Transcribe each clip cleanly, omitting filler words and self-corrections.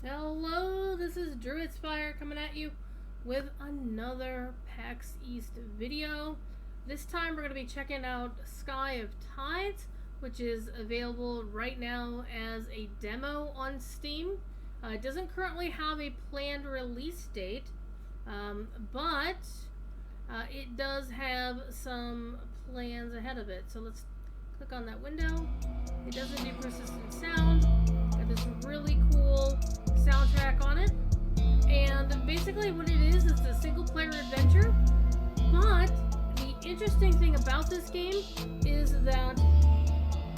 Hello, this is Druidsfire coming at you with another PAX East video. This time we're going to be checking out Sky of Tides, which is available right now as a demo on Steam. It doesn't currently have a planned release date, but it does have some plans ahead of it. So let's click on that window. It doesn't do persistent sound. Got this really cool soundtrack on it, and basically what it is a single player adventure, but the interesting thing about this game is that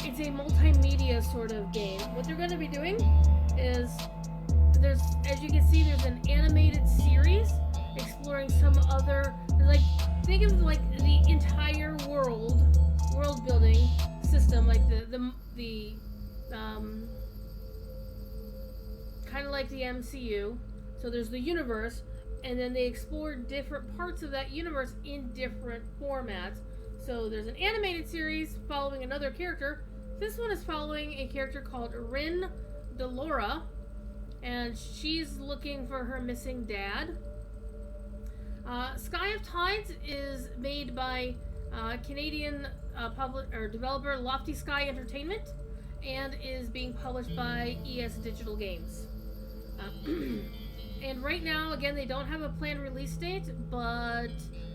it's a multimedia sort of game. What they're going to be doing is as you can see, there's an animated series exploring some other, like, think of like the entire world building system, like the kind of like the MCU. So there's the universe, and then they explore different parts of that universe in different formats. So there's an animated series following another character. This one is following a character called Rin Delora, and she's looking for her missing dad. Sky of Tides is made by Canadian developer Lofty Sky Entertainment, and is being published by ESDigital Games. And right now, again, they don't have a planned release date, but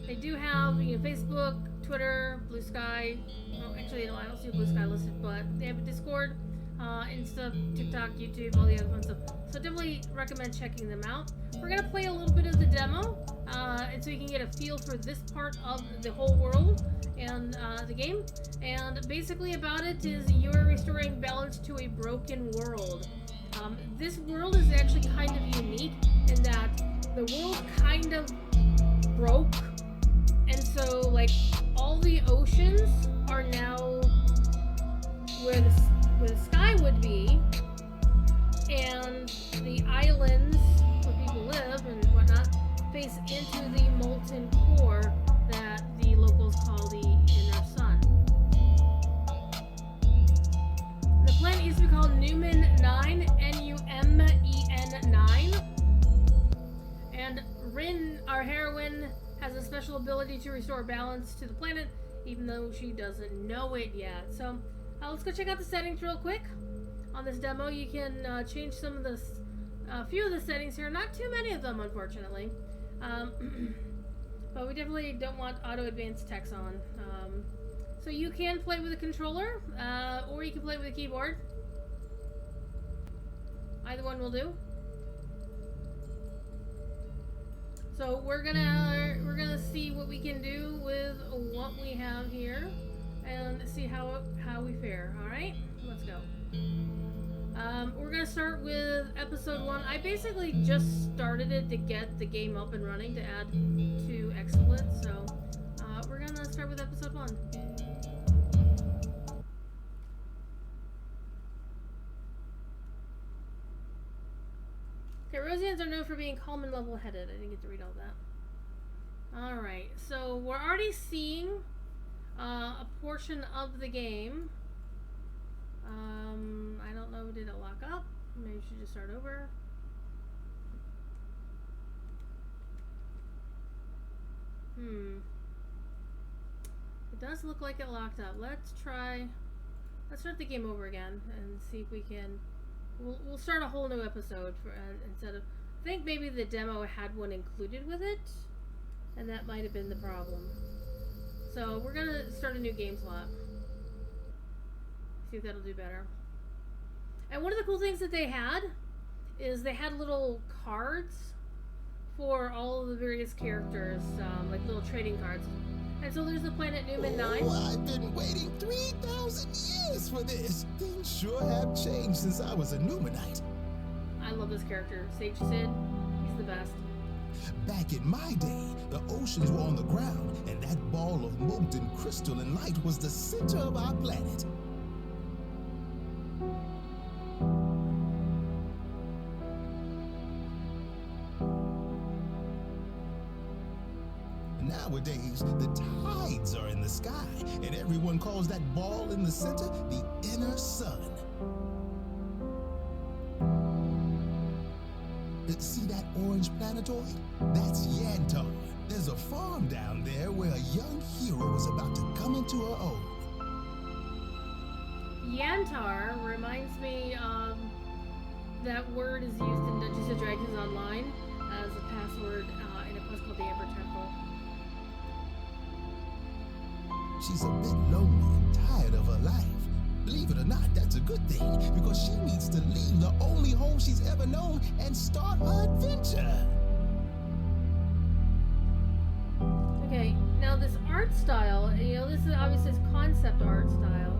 they do have, Facebook, Twitter, Blue Sky. Oh, actually, no, I don't see Blue Sky listed, but they have a Discord, Insta, TikTok, YouTube, all the other fun stuff. So definitely recommend checking them out. We're gonna play a little bit of the demo, and so you can get a feel for this part of the whole world and the game. And basically about it is you are restoring balance to a broken world. This world is actually kind of unique in that the world kind of broke, and so like all the oceans are now where the sky would be, and the islands where people live and whatnot face into the molten core that the locals call the inner sun. The planet used to be called Numen 9, Numen 9. And Rin, our heroine, has a special ability to restore balance to the planet, even though she doesn't know it yet. So let's go check out the settings real quick. On this demo, you can change some of the, few of the settings here. Not too many of them, unfortunately. But we definitely don't want auto advanced text on. So you can play with a controller, or you can play with a keyboard. Either one will do. So we're gonna see what we can do with what we have here, and see how we fare. All right, let's go. We're gonna start with episode 1. I basically just started it to get the game up and running to add to XSplit. So we're gonna start with episode 1. Okay, Rosians are known for being calm and level-headed. I didn't get to read all that. Alright, so we're already seeing a portion of the game. I don't know, did it lock up? Maybe we should just start over. It does look like it locked up. Let's start the game over again and see if we can. We'll start a whole new episode for instead of. I think maybe the demo had one included with it, and that might have been the problem. So we're gonna start a new game slot. See if that'll do better. And one of the cool things that they had is they had little cards for all of the various characters, like little trading cards. And so there's the planet Numen 9. Oh, I've been waiting 3,000 years for this. Things sure have changed since I was a Numenite. I love this character, Sage Sid. He's the best. Back in my day, the oceans were on the ground, and that ball of molten crystalline light was the center of our planet. Nowadays, the tides are in the sky, and everyone calls that ball in the center the inner sun. See that orange planetoid? That's Yantar. There's a farm down there where a young hero is about to come into her own. Yantar reminds me of that word is used in Dungeons and Dragons Online as a password in a quest called the Amber Temple. She's a bit lonely and tired of her life. Believe it or not, that's a good thing, because she needs to leave the only home she's ever known and start her adventure. Okay, now this art style, this is obviously this concept art style,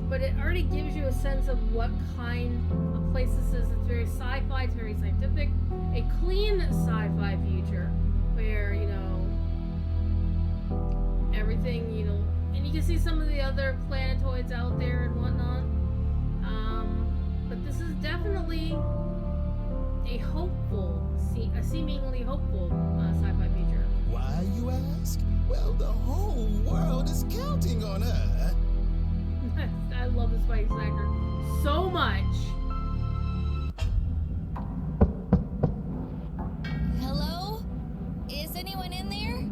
but it already gives you a sense of what kind of place this is. It's very sci-fi, it's very scientific, a clean sci-fi future where, everything, and you can see some of the other planetoids out there and whatnot. But this is definitely a seemingly hopeful sci-fi future. Why, you ask? Well, the whole world is counting on her. I love this voice actor so much. Hello? Is anyone in there?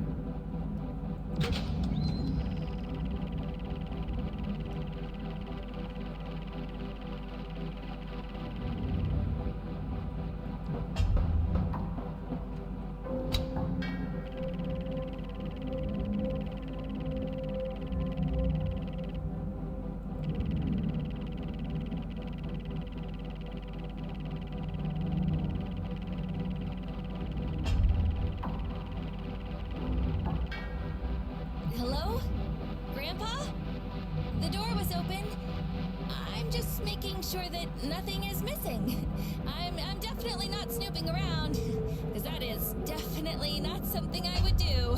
Hello? Grandpa? The door was open. I'm just making sure that nothing is missing. I'm definitely not snooping around, because that is definitely not something I would do.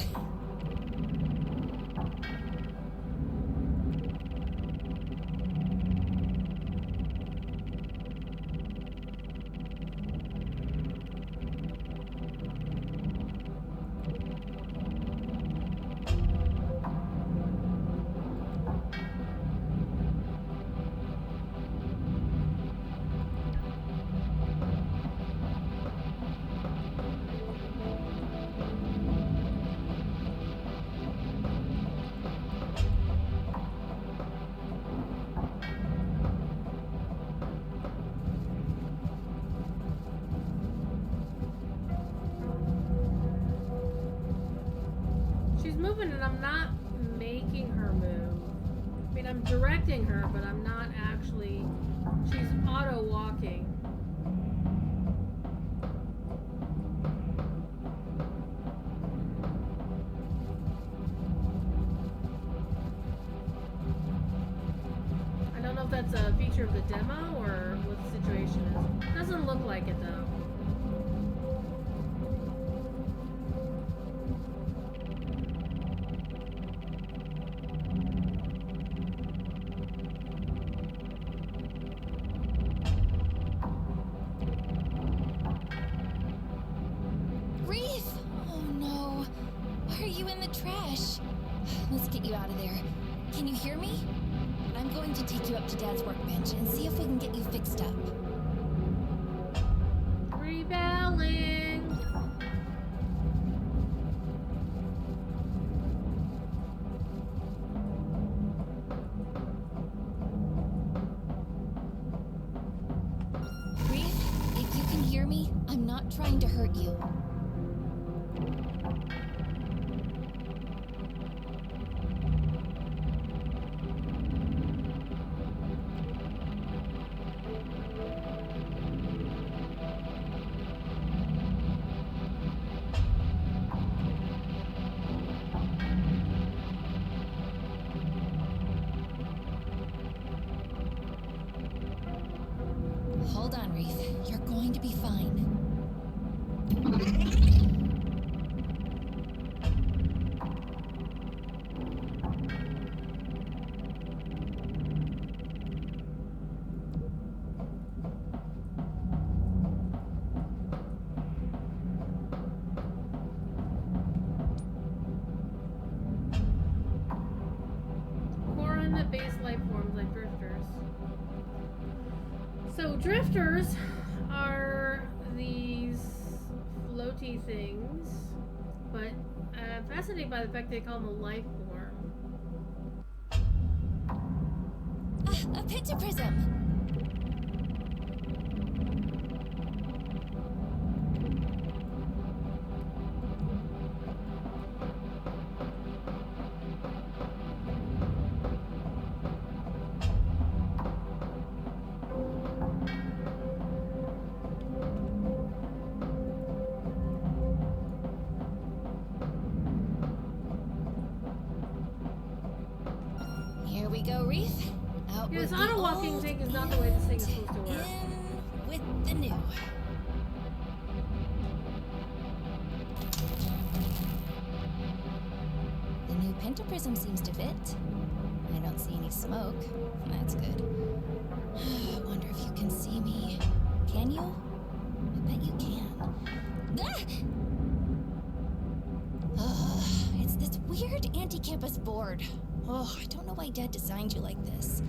Moving and I'm not making her move. I mean, I'm directing her, but I'm not actually. She's auto walking. I don't know if that's a feature of the demo or what the situation is. Doesn't look like it though. Let's get you out of there. Can you hear me? I'm going to take you up to Dad's workbench and see if we can get you fixed up. Rebelling! Reef, if you can hear me, I'm not trying to hurt you. Hold on, Reef. You're going to be fine. Base life forms like drifters. So drifters are these entity things, but I'm fascinated by the fact they call them a life form. A pentaprism. Here we go, Reef. Out Yeah, with this the auto-walking old thing is not the way this thing is and supposed to work. in with the new. The new pentaprism seems to fit. I don't see any smoke. That's good. I wonder if you can see me. Can you? I bet you can. It's this weird anti-campus board. Oh, I don't know why Dad designed you like this.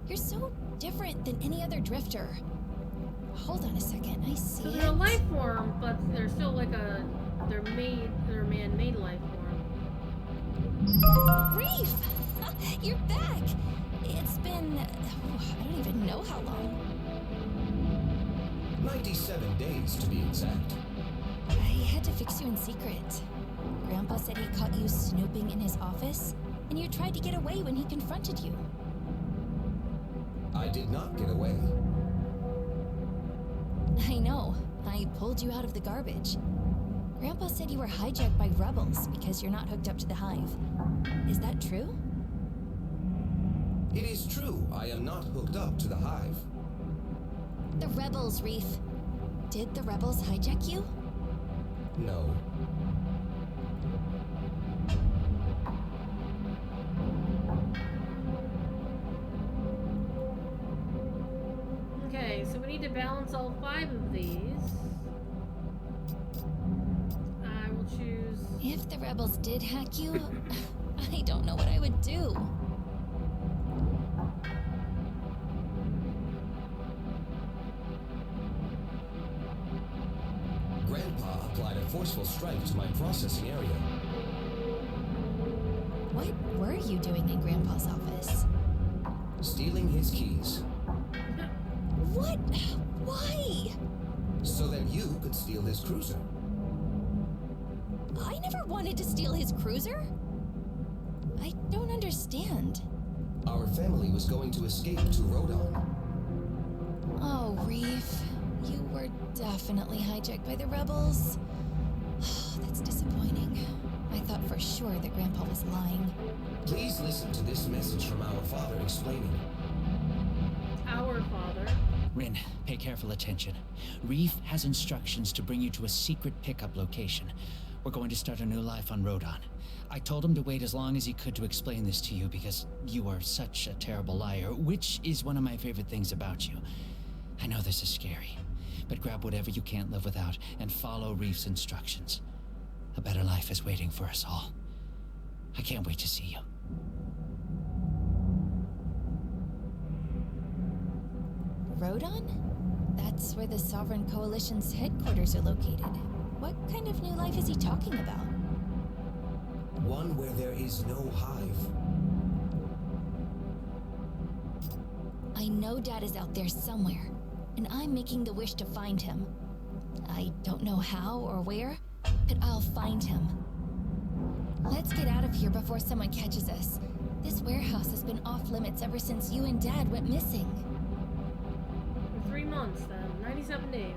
You're so different than any other drifter. Hold on a second, I see So it. they're a life form, but they're still like they're man-made life form. Reef! You're back! It's been... I don't even know how long. 97 days to be exact. I had to fix you in secret. Grandpa said he caught you snooping in his office, and you tried to get away when he confronted you. I did not get away. I know. I pulled you out of the garbage. Grandpa said you were hijacked by rebels because you're not hooked up to the hive. Is that true? It is true, I am not hooked up to the hive. The rebels, Reef. Did the rebels hijack you? No. Okay, so we need to balance all 5 of these. I will choose... If the rebels did hack you, I don't know what I would do. Grandpa applied a forceful strike to my processing area. What were you doing in Grandpa's office? Stealing his keys. What? Why? So that you could steal his cruiser. I never wanted to steal his cruiser. I don't understand. Our family was going to escape to Rodon. Oh, Reef. You were definitely hijacked by the rebels. That's disappointing. I thought for sure that Grandpa was lying. Please listen to this message from our father explaining. Our father. Rin, pay careful attention. Reef has instructions to bring you to a secret pickup location. We're going to start a new life on Rodon. I told him to wait as long as he could to explain this to you because you are such a terrible liar, which is one of my favorite things about you. I know this is scary, but grab whatever you can't live without and follow Reef's instructions. A better life is waiting for us all. I can't wait to see you. Rodon? That's where the Sovereign Coalition's headquarters are located. What kind of new life is he talking about? One where there is no hive. I know Dad is out there somewhere, and I'm making the wish to find him. I don't know how or where, but I'll find him. Let's get out of here before someone catches us. This warehouse has been off limits ever since you and Dad went missing. For 3 months, then. 97 days.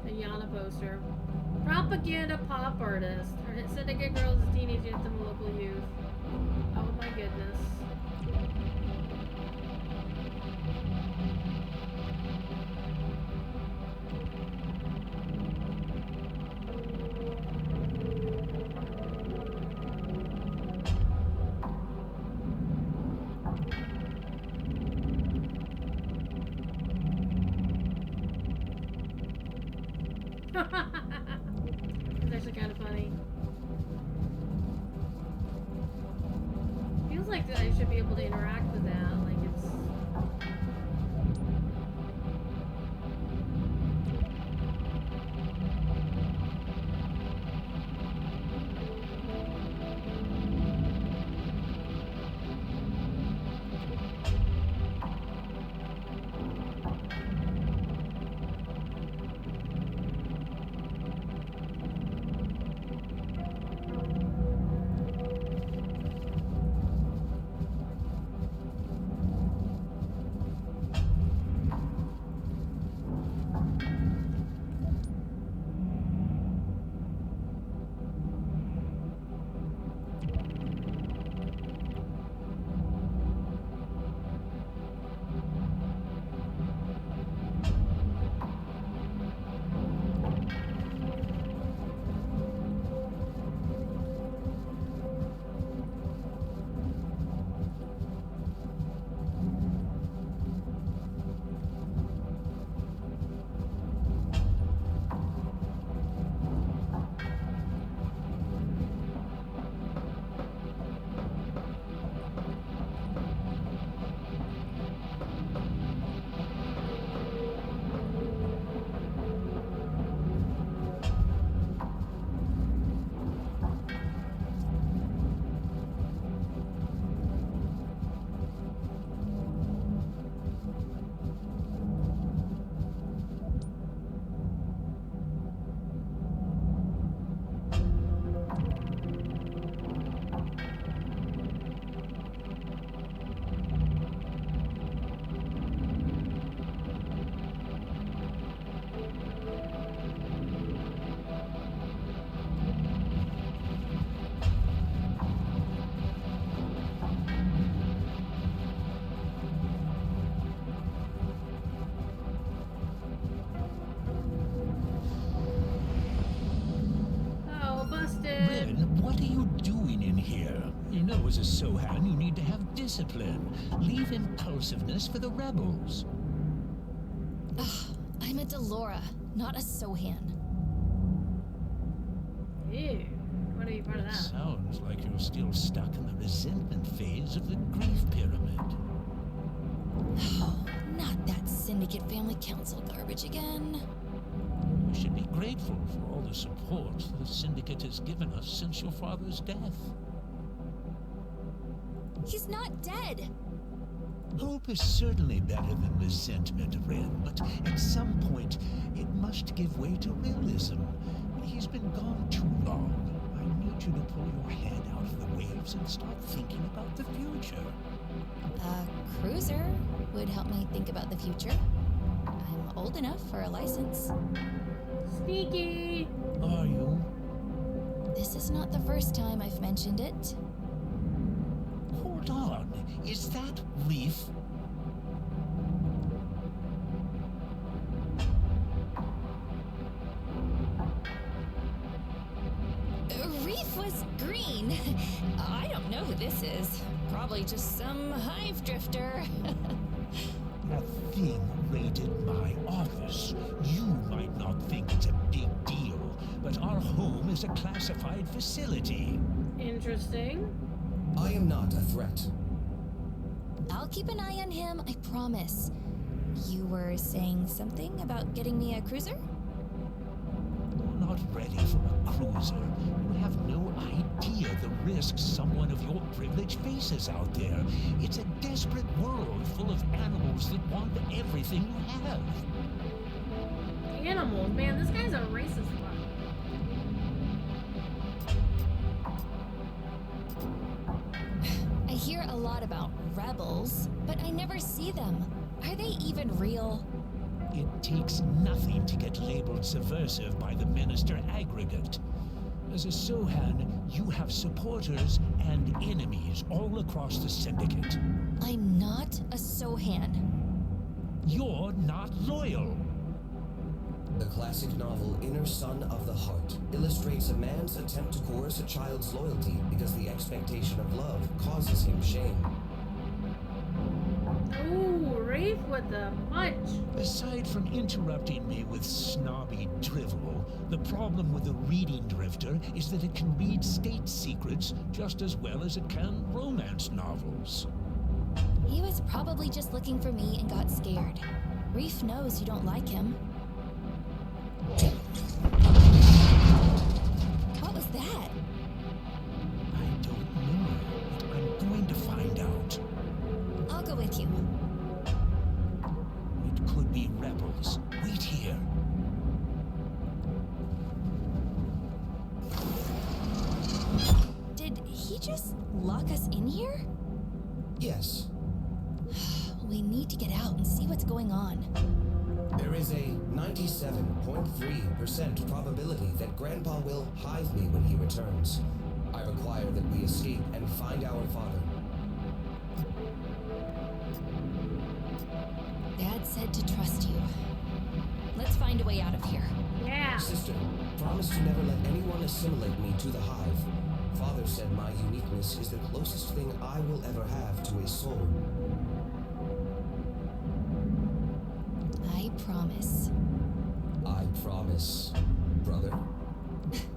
The Yana poster. Propaganda pop artist. Her Syndicate girls as teenage anthem of local youth. Oh my goodness. It's actually kind of funny. Feels like I should be able to interact with that. Like it's. As a Sohan, you need to have discipline. Leave impulsiveness for the rebels. Ugh, I'm a Delora, not a Sohan. Ew. I want to be part of that. Sounds like you're still stuck in the resentment phase of the grief pyramid. Oh, not that Syndicate Family Council garbage again. We should be grateful for all the support the Syndicate has given us since your father's death. He's not dead. Hope is certainly better than resentment, Ren, but at some point, it must give way to realism. He's been gone too long. I need you to pull your head out of the waves and start thinking about the future. A cruiser would help me think about the future. I'm old enough for a license. Sneaky! Are you? This is not the first time I've mentioned it. Hold on. Is that Reef? Reef was green. I don't know who this is. Probably just some hive drifter. That thing raided my office. You might not think it's a big deal, but our home is a classified facility. Interesting. I am not a threat. I'll keep an eye on him, I promise. You were saying something about getting me a cruiser? You're not ready for a cruiser. You have no idea the risks someone of your privilege faces out there. It's a desperate world full of animals that want everything you have. Animals, man, this guy's a racist fuck. I hear a lot about rebels, but I never see them. Are they even real? It takes nothing to get labeled subversive by the Minister Aggregate. As a Sohan, you have supporters and enemies all across the Syndicate. I'm not a Sohan. You're not loyal. The classic novel Inner Son of the Heart illustrates a man's attempt to coerce a child's loyalty because the expectation of love causes him shame. Ooh, Reef with the punch. Aside from interrupting me with snobby drivel, the problem with a reading drifter is that it can read state secrets just as well as it can romance novels. He was probably just looking for me and got scared. Reef knows you don't like him. What was that? I don't know, but I'm going to find out. I'll go with you. It could be rebels. Wait here. Did he just lock us in here? Yes, We need to get out and see what's going on. there is a 97.3% probability that Grandpa will hive me when he returns. I require that we escape and find our father. Dad said to trust you. Let's find a way out of here. Yeah. Sister, promise to never let anyone assimilate me to the hive. Father said my uniqueness is the closest thing I will ever have to a soul. I promise. I promise, brother.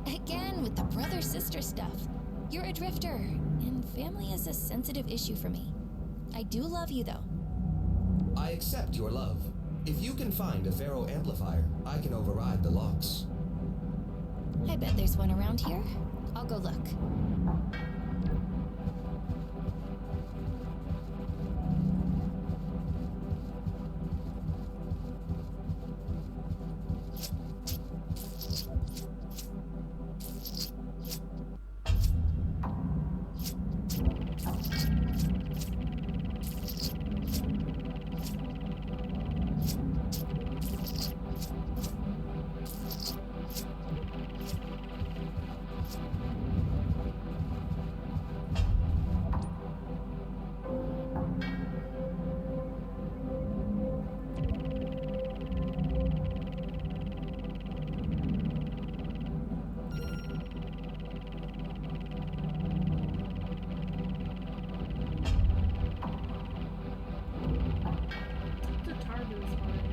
Again with the brother-sister stuff. You're a drifter, and family is a sensitive issue for me. I do love you, though. I accept your love. If you can find a Pharaoh amplifier, I can override the locks. I bet there's one around here. I'll go look. The Tarbu's fine.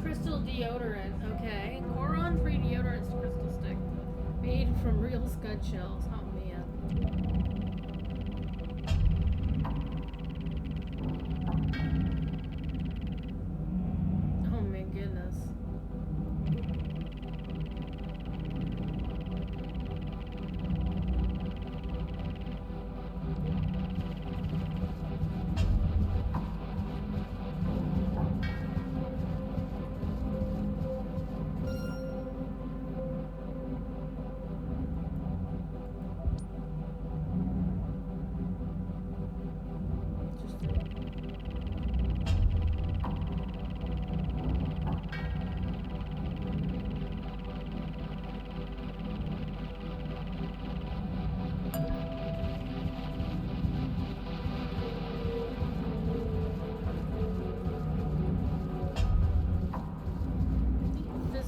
Crystal deodorant. Okay. Coron free deodorant crystal stick. Made from real scud shells. Oh man. Oh my goodness. This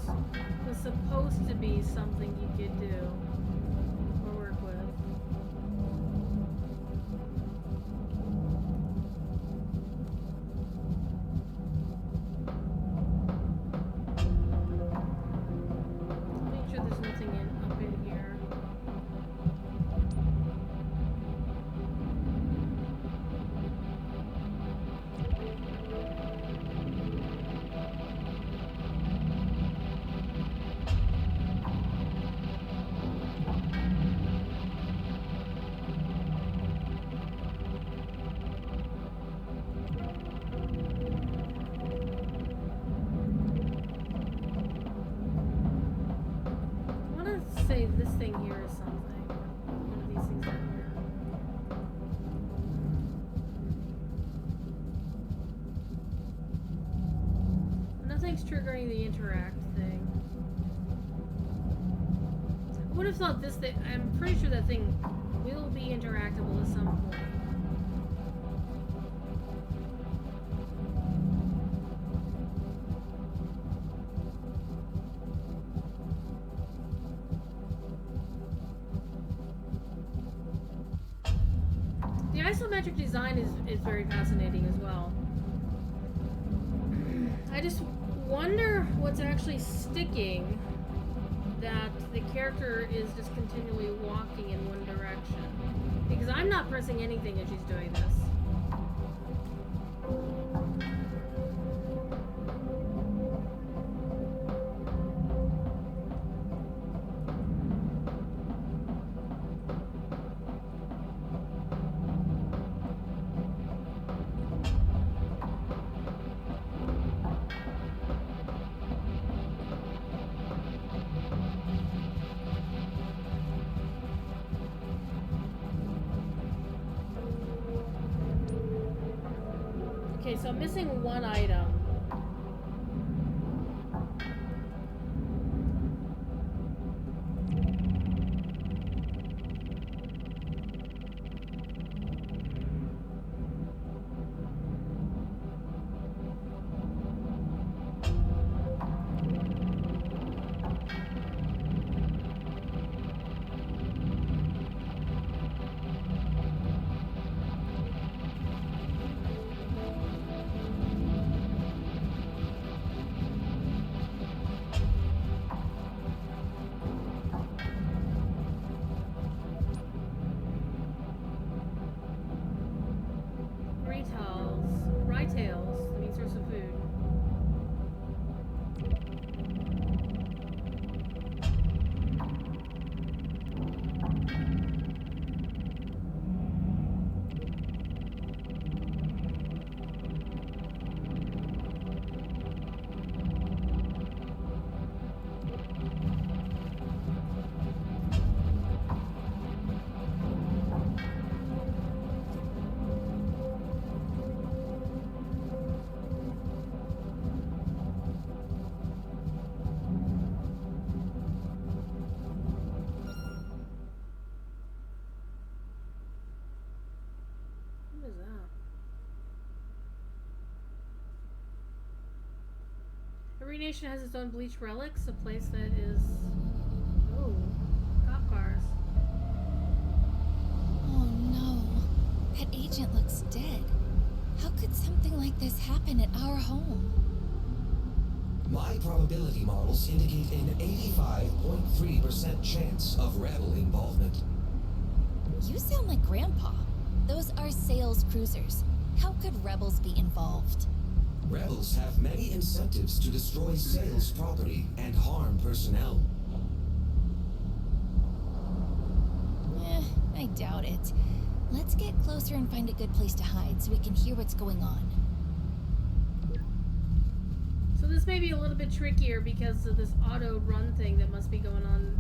was supposed to be something you could do or work with. Make sure there's nothing up in here. nothing's triggering the interact thing. I would have thought this thing, I'm pretty sure that thing will be interactable at some point. The isometric design is very fascinating as well. I just wonder what's actually sticking, that the character is just continually walking in one direction. Because I'm not pressing anything as she's doing this. Okay, so I'm missing one item. Tails, the main source of food. Every nation has its own bleached relics, a place that is... Oh, cop cars. Oh no, that agent looks dead. How could something like this happen at our home? My probability models indicate an 85.3% chance of rebel involvement. You sound like Grandpa. Those are sales cruisers. How could rebels be involved? Rebels have many incentives to destroy sales property and harm personnel. I doubt it. Let's get closer and find a good place to hide so we can hear what's going on. So this may be a little bit trickier because of this auto run thing that must be going on.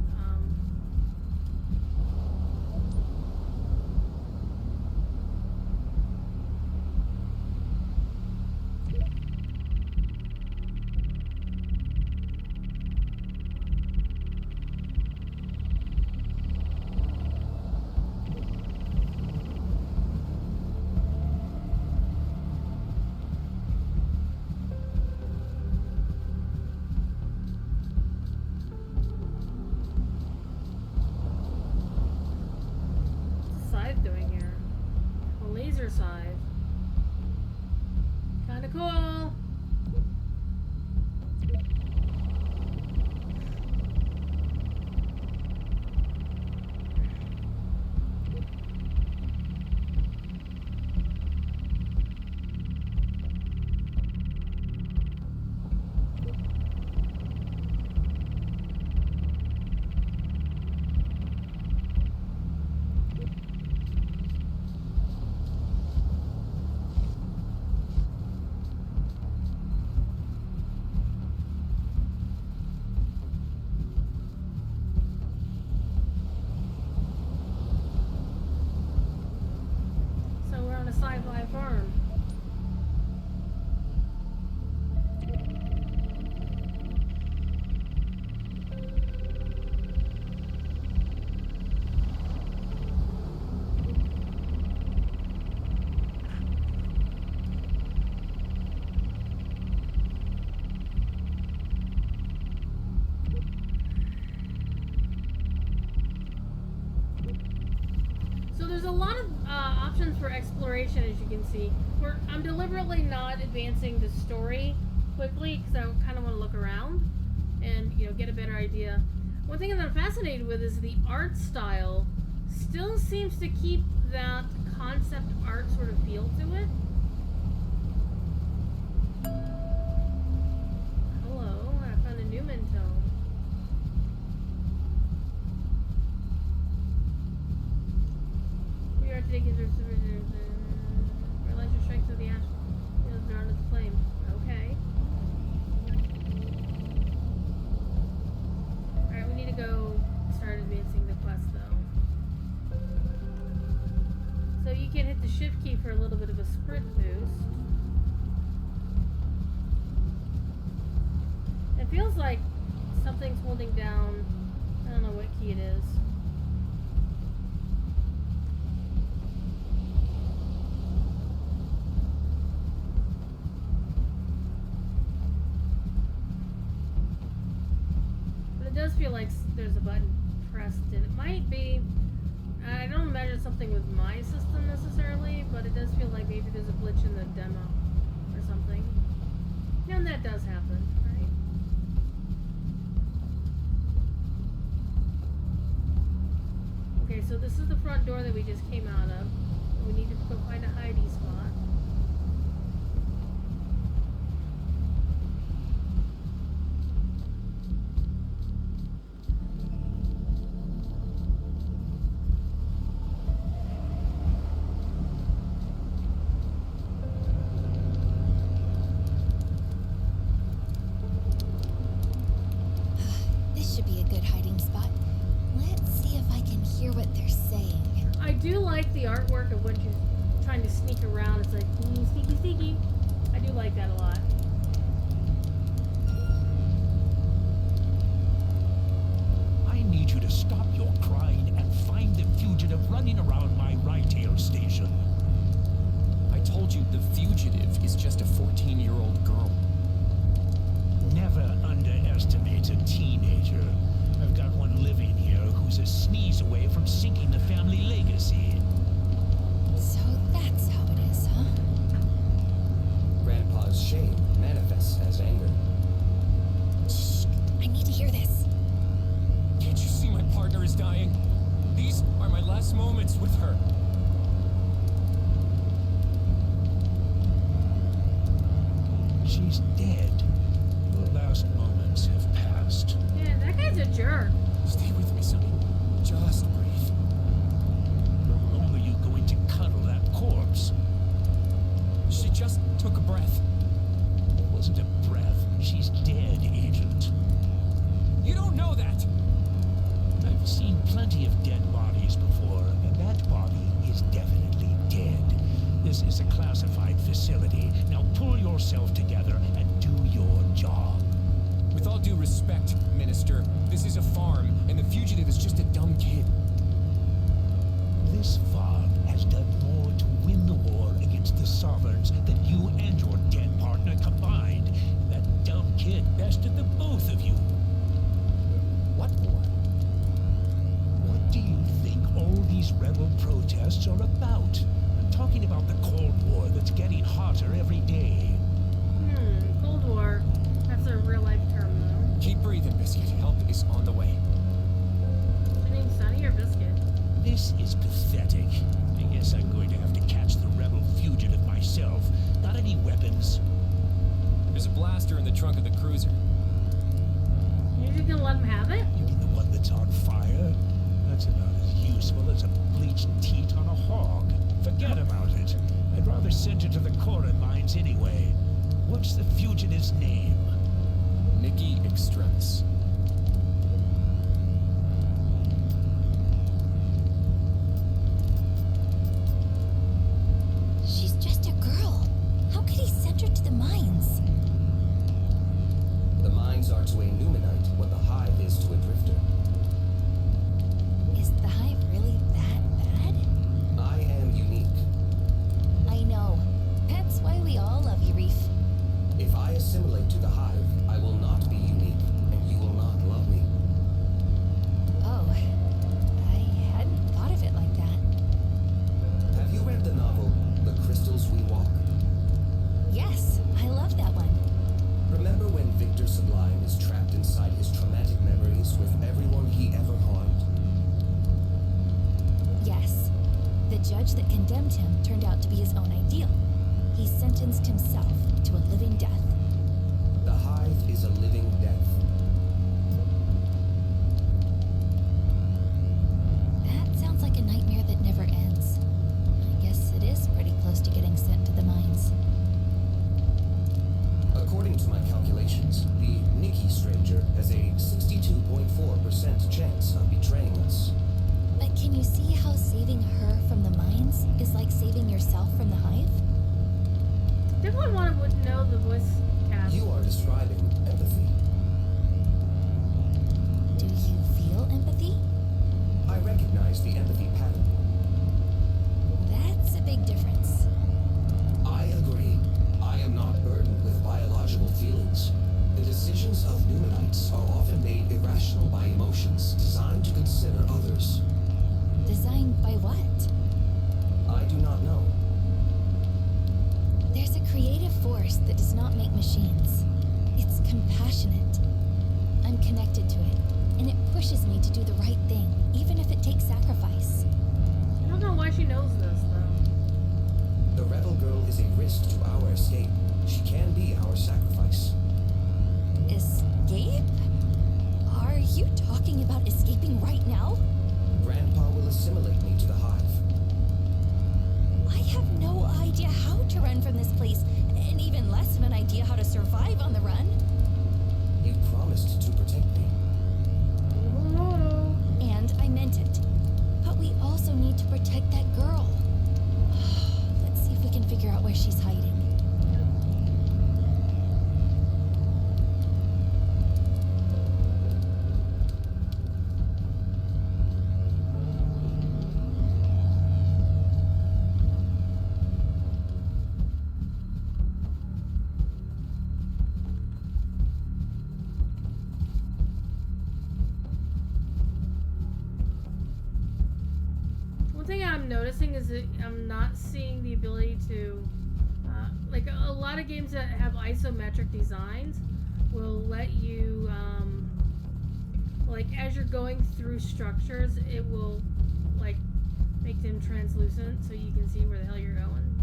Doing here? A laser scythe. Kinda cool. So there's a lot of options for exploration, as you can see. I'm deliberately not advancing the story quickly because I kind of want to look around and get a better idea. One thing that I'm fascinated with is the art style still seems to keep that concept art sort of feel to it. Hello, I found a new Mental. We are taking the electric strikes of the ash. They're under the flame. Okay. Alright, we need to go start advancing the quest though. So you can hit the shift key for a little bit of a sprint boost. It feels like something's holding down, I don't know what key it is. But it does feel like there's a button pressed and it might be, I don't imagine something with my system necessarily, but it does feel like maybe there's a glitch in the demo or something. And that does happen, right? Okay, so this is the front door that we just came out of. We need to go find a hidey spot. This should be a good hiding spot. Let's see if I can hear what they're saying. I do like the artwork of when she's trying to sneak around. It's like, sneaky, sneaky. I do like that a lot. I need you to stop your crying and find the fugitive running around my Rytail station. I told you the fugitive is just a 14-year-old girl. Never underestimate a teenager. I've got one living here who's a sneeze away from sinking the family legacy. So that's how it is, huh? Grandpa's shame manifests as anger. Shh, I need to hear this. Can't you see my partner is dying? These are my last moments with her. She's dead. Your last moments have passed. Yeah, that guy's a jerk. Stay with me, Sonny. Just breathe. How long are you going to cuddle that corpse? She just took a breath. It wasn't a breath. She's dead, Agent. You don't know that! I've seen plenty of dead bodies before, and that body is definitely dead. This is a classified facility. Now pull yourself together and do your job. With all due respect, Minister, this is a farm, and the fugitive is just a dumb kid. This farm has done more to win the war against the Sovereigns than you and your dead partner combined. That dumb kid bested the both of you. What war? What do you think all these rebel protests are about? I'm talking about the Cold War that's getting hotter every day. Cold War. That's a real life term though. Keep breathing, Biscuit. Help is on the way. Is your name Sonny or Biscuit? This is pathetic. I guess I'm going to have to catch the rebel fugitive myself. Got any weapons? There's a blaster in the trunk of the cruiser. You're just gonna let him have it? You mean the one that's on fire? That's about as useful as a bleached teat on a hog. Forget about it. I'd rather send it to the Corin mines anyway. What's the fugitive's name? Nikki Extremis. She's just a girl. How could he send her to the mines? The mines are to a Numenite what the hive is to a drifter. Is the hive really that bad? I am unique. I know. That's why we all love you, Reef. If I assimilate to the hive, I will not be unique, and you will judge that condemned him turned out to be his own ideal. He sentenced himself to a living death. The hive is a living death. That sounds like a nightmare that never ends. I guess it is pretty close to getting sent to the mines. According to my calculations, the Nikki Stranger has a 62.4% chance of betraying us. But can you see how saving her from the mines is like saving yourself from the hive? Definitely want to know the voice cast. You are describing empathy. Do you feel empathy? I recognize the empathy pattern. That's a big difference. I agree. I am not burdened with biological feelings. The decisions of Numenites are often made irrational by emotions designed to consider others. Designed by what? I do not know. There's a creative force that does not make machines. It's compassionate. I'm connected to it, and it pushes me to do the right thing, even if it takes sacrifice. I don't know why she knows this, though. The rebel girl is a risk to our escape. She can be our sacrifice. Escape? Are you talking about escaping right now? Grandpa will assimilate me to the hive. I have no idea how to run from this place, and even less of an idea how to survive on the run. You promised to protect me. Oh. And I meant it. But we also need to protect that girl. Let's see if we can figure out where she's hiding. One thing I'm noticing is that I'm not seeing the ability to, like a lot of games that have isometric designs will let you, like as you're going through structures, it will like make them translucent so you can see where the hell you're going.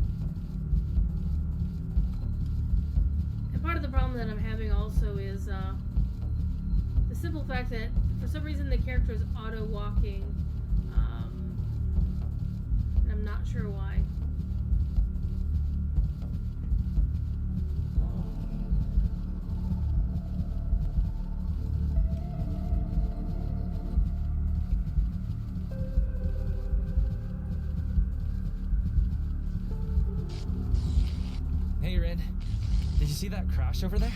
And part of the problem that I'm having also is the simple fact that for some reason the character is auto-walking. And I'm not sure why. Hey, Rin. Did you see that crash over there?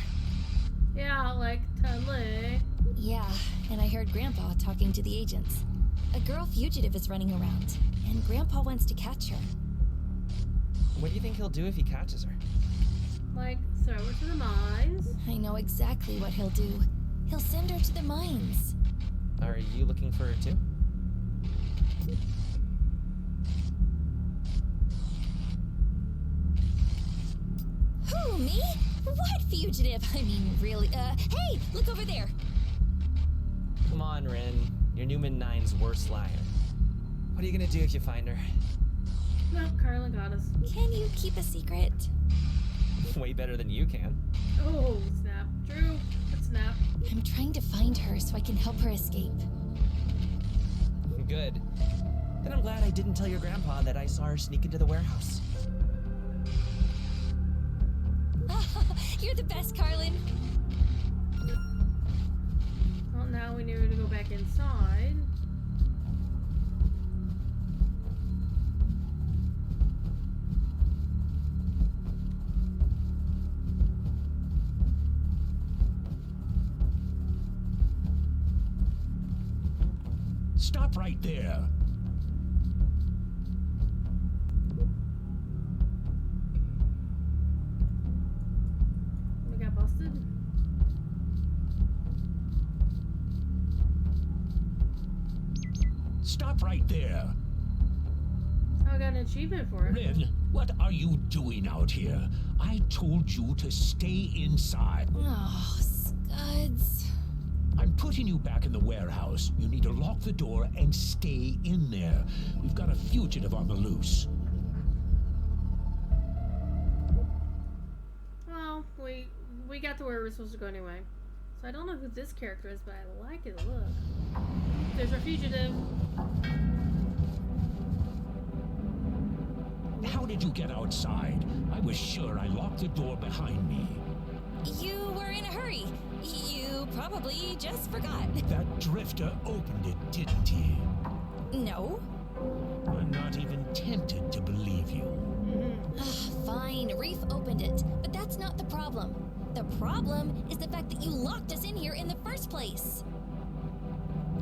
Yeah, like totally. Yeah, and I heard Grandpa talking to the agents. A girl fugitive is running around, and Grandpa wants to catch her. What do you think he'll do if he catches her? Like, throw her to the mines. I know exactly what he'll do. He'll send her to the mines. Are you looking for her too? Who, me? What fugitive? I mean, really? Hey, look over there. Come on, Rin. You're Newman 9's worst liar. What are you gonna do if you find her? No, Carla got us. Can you keep a secret? Way better than you can. Oh, snap. True. But snap. I'm trying to find her so I can help her escape. Good. Then I'm glad I didn't tell your grandpa that I saw her sneak into the warehouse. You're the best, Carlin. Well, now we need to go back inside. Stop right there. We got busted. Stop right there. Oh, I got an achievement for it. Rin, what are you doing out here? I told you to stay inside. Oh, Scuds. I'm putting you back in the warehouse. You need to lock the door and stay in there. We've got a fugitive on the loose. Well, we got to where we're supposed to go anyway. So I don't know who this character is, but I like his look. There's our fugitive. How did you get outside? I was sure I locked the door behind me. You were in a hurry. You probably just forgot. That drifter opened it, didn't he? No. I'm not even tempted to believe you. Fine, Reef opened it, but that's not the problem. The problem is the fact that you locked us in here in the first place.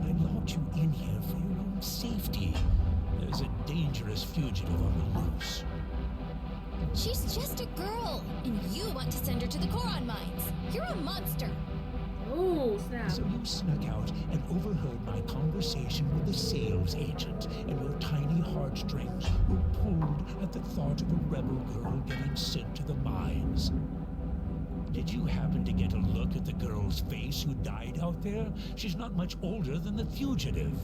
I locked you in here for your own safety. There's a dangerous fugitive on the loose. She's just a girl, and you want to send her to the Koron mines. You're a monster. Ooh, snap. So you snuck out and overheard my conversation with the sales agent, and your tiny heartstrings were pulled at the thought of a rebel girl getting sent to the mines. Did you happen to get a look at the girl's face who died out there? She's not much older than the fugitive.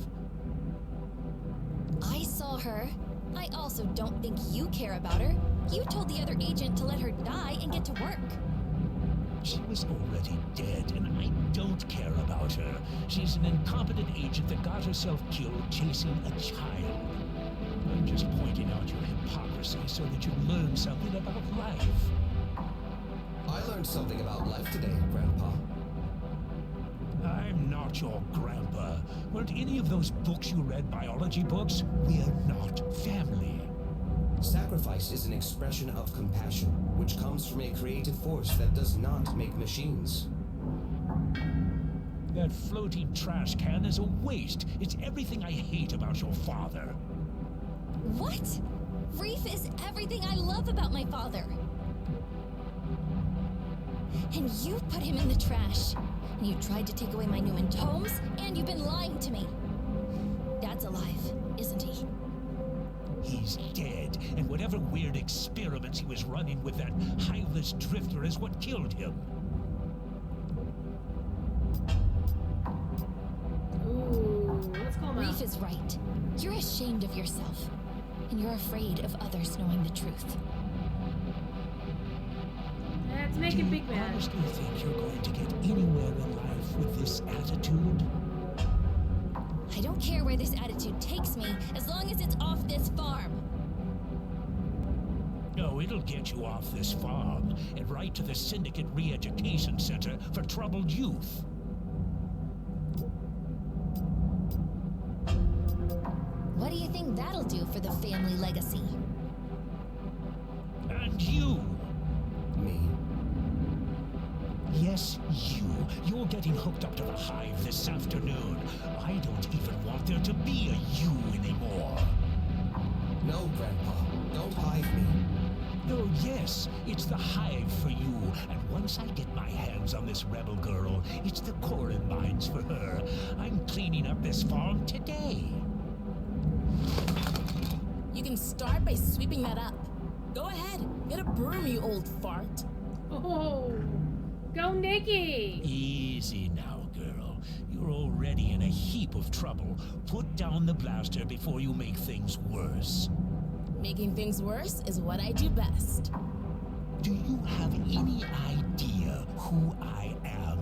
I saw her. I also don't think you care about her. You told the other agent to let her die and get to work. She was already dead, and I don't care about her. She's an incompetent agent that got herself killed chasing a child. I'm just pointing out your hypocrisy so that you learn something about life. I learned something about life today, Grandpa. I'm not your grandpa. Weren't any of those books you read biology books? We're not family. Sacrifice is an expression of compassion, which comes from a creative force that does not make machines. That floating trash can is a waste. It's everything I hate about your father. What? Reef is everything I love about my father. And you put him in the trash. And you tried to take away my Newman tomes, and you've been lying to me. Dad's alive, isn't he? He's dead, and whatever weird experiments he was running with that hiveless drifter is what killed him. Ooh, let's call him out. Reef is right. You're ashamed of yourself. And you're afraid of others knowing the truth. Let's make it big Do you man. honestly think you're going to get anywhere in life with this attitude? I don't care where this attitude takes me, as long as it's off this farm. No, it'll get you off this farm and right to the Syndicate Re-Education Center for Troubled Youth. What do you think that'll do for the family legacy? And you! Me. Yes, you. You're getting hooked up to the hive this afternoon. I don't even want there to be a you anymore. No, Grandpa. Don't hide me. Oh, yes, it's the hive for you. And once I get my hands on this rebel girl, it's the Koron mines for her. I'm cleaning up this farm today. You can start by sweeping that up. Go ahead, get a broom, you old fart. Oh, go Nikki. Easy now, girl. You're already in a heap of trouble. Put down the blaster before you make things worse. Making things worse is what I do best. Do you have any idea who I am?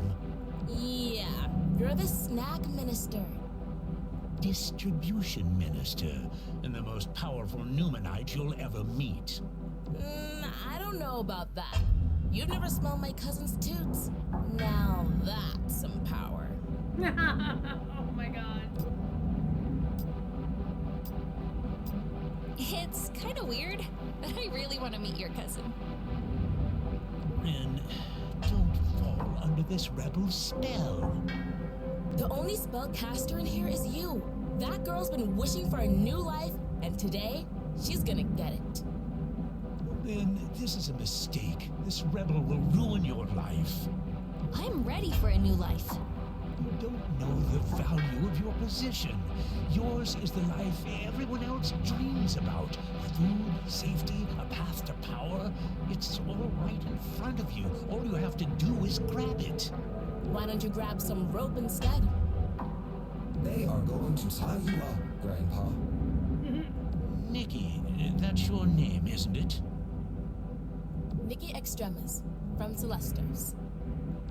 Yeah, you're the snack minister. Distribution minister, and the most powerful Numenite you'll ever meet. I don't know about that. You've never smelled my cousin's toots. Now that's some power. Oh my god. It's kind of weird, but I really want to meet your cousin. Ren, don't fall under this rebel spell. The only spellcaster in here is you. That girl's been wishing for a new life, and today, she's gonna get it. Ren, this is a mistake. This rebel will ruin your life. I'm ready for a new life. You don't know the value of your position. Yours is the life everyone else dreams about. Food, safety, a path to power. It's all right in front of you. All you have to do is grab it. Why don't you grab some rope instead? They are going to tie you up, Grandpa. Nikki, that's your name, isn't it? Nikki Extremis, from Celestos.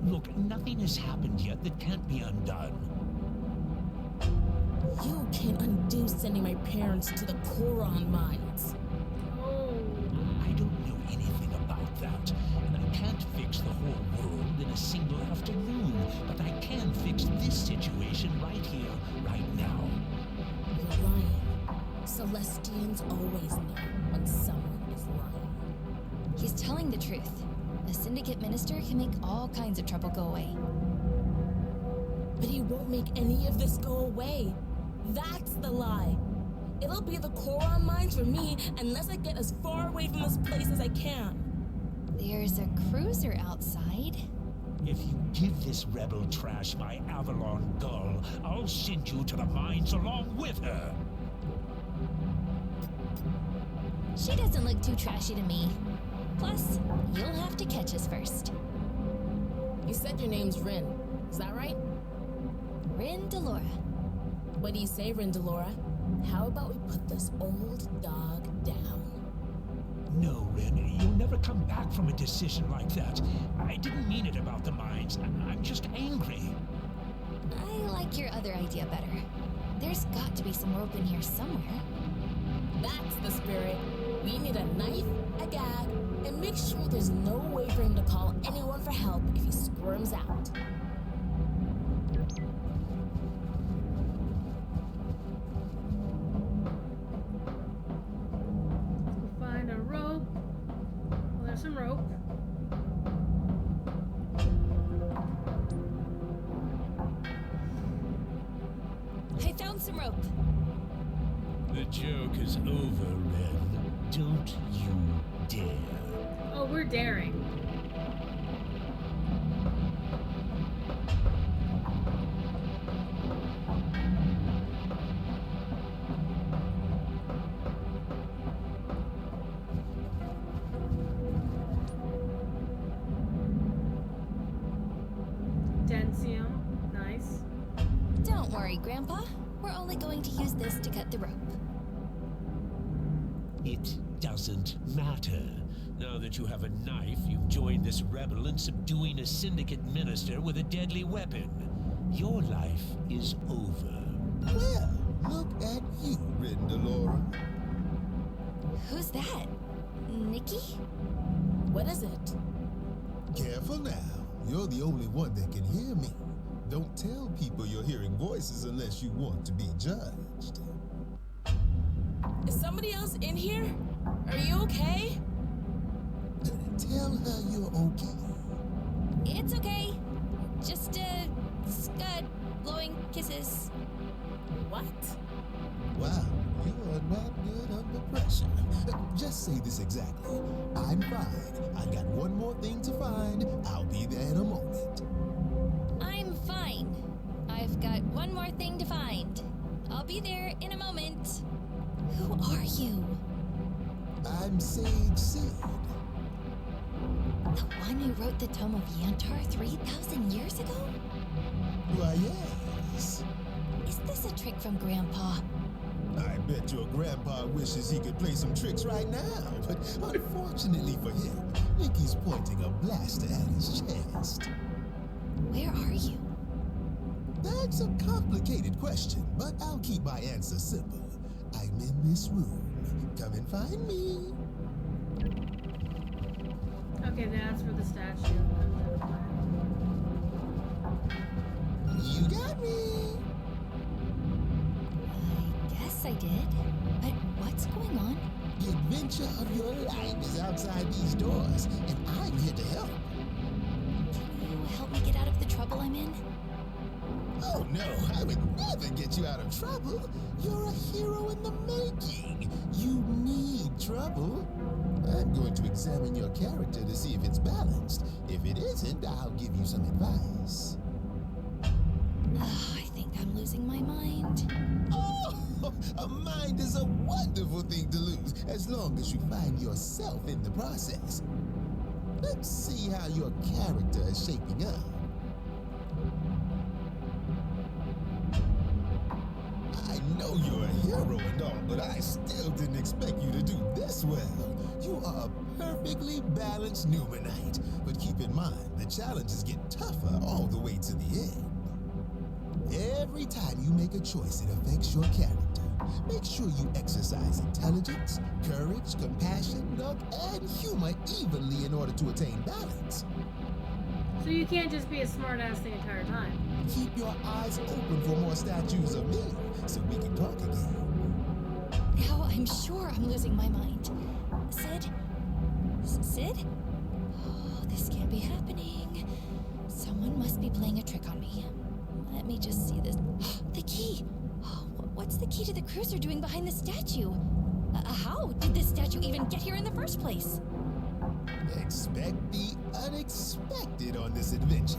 Look, nothing has happened yet that can't be undone. You can't undo sending my parents to the Koron mines. I don't know anything about that, and I can't fix the whole world in a single afternoon, but I can fix this situation right here, right now. You're lying. Celestians always know when someone is lying. He's telling the truth. A Syndicate minister can make all kinds of trouble go away. But he won't make any of this go away. That's the lie. It'll be the Koron mines for me unless I get as far away from this place as I can. There's a cruiser outside. If you give this rebel trash my Avalon gull, I'll send you to the mines along with her. She doesn't look too trashy to me. Plus, you'll have to catch us first. You said your name's Rin. Is that right? Rin Delora. What do you say, Rin Delora? How about we put this old dog down? No, Ren, you'll never come back from a decision like that. I didn't mean it about the mines. I'm just angry. I like your other idea better. There's got to be some rope in here somewhere. That's the spirit. We need a knife, a gag, and make sure there's no way for him to call anyone for help if he squirms out. Find a rope. Well, there's some rope. I found some rope. The joke is over, Ren. Don't you dare. Oh, we're daring. Densium. Nice. Don't worry, Grandpa. We're only going to use this to cut the rope. It doesn't matter. Now that you have a knife, you've joined this rebel in subduing a Syndicate minister with a deadly weapon. Your life is over. Well, look at you, Rin Delora. Who's that? Nikki? What is it? Careful now. You're the only one that can hear me. Don't tell people you're hearing voices unless you want to be judged. Is somebody else in here? Are you okay? Tell her you're okay. It's okay. Just scud blowing kisses. What? Wow, you are not good under pressure. Just say this exactly. I'm fine. I got one more thing to find. I'll be there in a moment. I'm fine. I've got one more thing to find. I'll be there in a moment. Who are you? I'm Sage Sid. The one who wrote the Tome of Yantar 3,000 years ago? Why, yes. Is this a trick from Grandpa? I bet your grandpa wishes he could play some tricks right now, but unfortunately for him, Nikki's pointing a blaster at his chest. Where are you? That's a complicated question, but I'll keep my answer simple. I'm in this room. Come and find me. Okay, that's for the statue. You got me. I guess I did. But what's going on? The adventure of your life is outside these doors, and I'm here to help. Can you help me get out of the trouble I'm in? Oh no, I would never get you out of trouble. You're a hero in the making. You need trouble. I'm going to examine your character to see if it's balanced. If it isn't, I'll give you some advice. I think I'm losing my mind. Oh, a mind is a wonderful thing to lose, as long as you find yourself in the process. Let's see how your character is shaping up. hero and all, but I still didn't expect you to do this well. You are a perfectly balanced Numenite, but keep in mind, the challenges get tougher all the way to the end. Every time you make a choice, it affects your character. Make sure you exercise intelligence, courage, compassion, luck, and humor evenly in order to attain balance. So you can't just be a smartass the entire time. Keep your eyes open for more statues of me, so we can talk again. Now I'm sure I'm losing my mind. Sid? Sid? Oh, this can't be happening. Someone must be playing a trick on me. Let me just see this. The key! What's the key to the cruiser doing behind the statue? How did this statue even get here in the first place? Expect the unexpected on this adventure.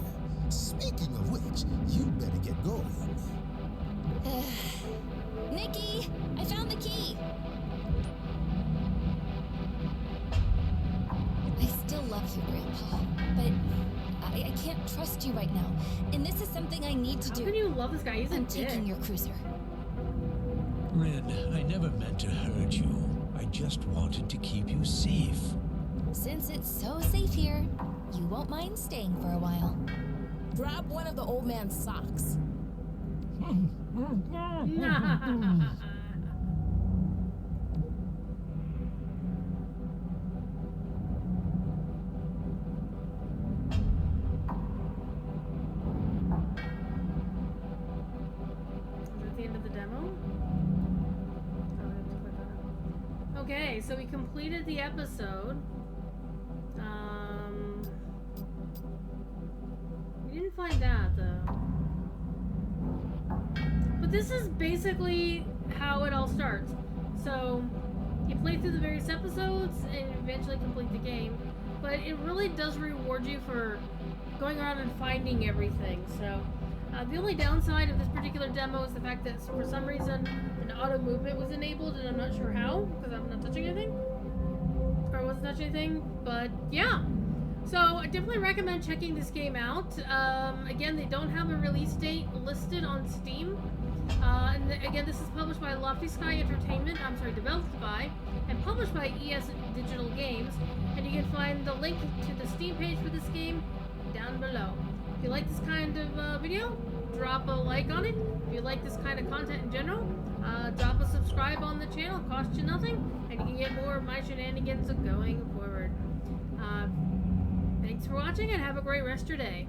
Speaking of which, you better get going. Nikki! I found the key! I still love you, Grandpa, but I can't trust you right now, and this is something I need to do. How can you love this guy? He's a I'm dick. taking your cruiser. Ren, I never meant to hurt you. I just wanted to keep you safe. Since it's so safe here, you won't mind staying for a while. Grab one of the old man's socks. Okay, so we completed the episode. We didn't find that though. But this is basically how it all starts. So you play through the various episodes and eventually complete the game. But it really does reward you for going around and finding everything. So the only downside of this particular demo is the fact that for some reason an auto movement was enabled, and I'm not sure how, because I'm not touching anything. Or I wasn't touching anything, but yeah. So I definitely recommend checking this game out. Again, they don't have a release date listed on Steam. Again, this is published by Lofty Sky Entertainment, developed by, and published by ESDigital Games. And you can find the link to the Steam page for this game down below. If you like this kind of video, drop a like on it. If you like this kind of content in general, drop a subscribe on the channel. It costs you nothing, and you can get more of my shenanigans going forward. Thanks for watching, and have a great rest of your day.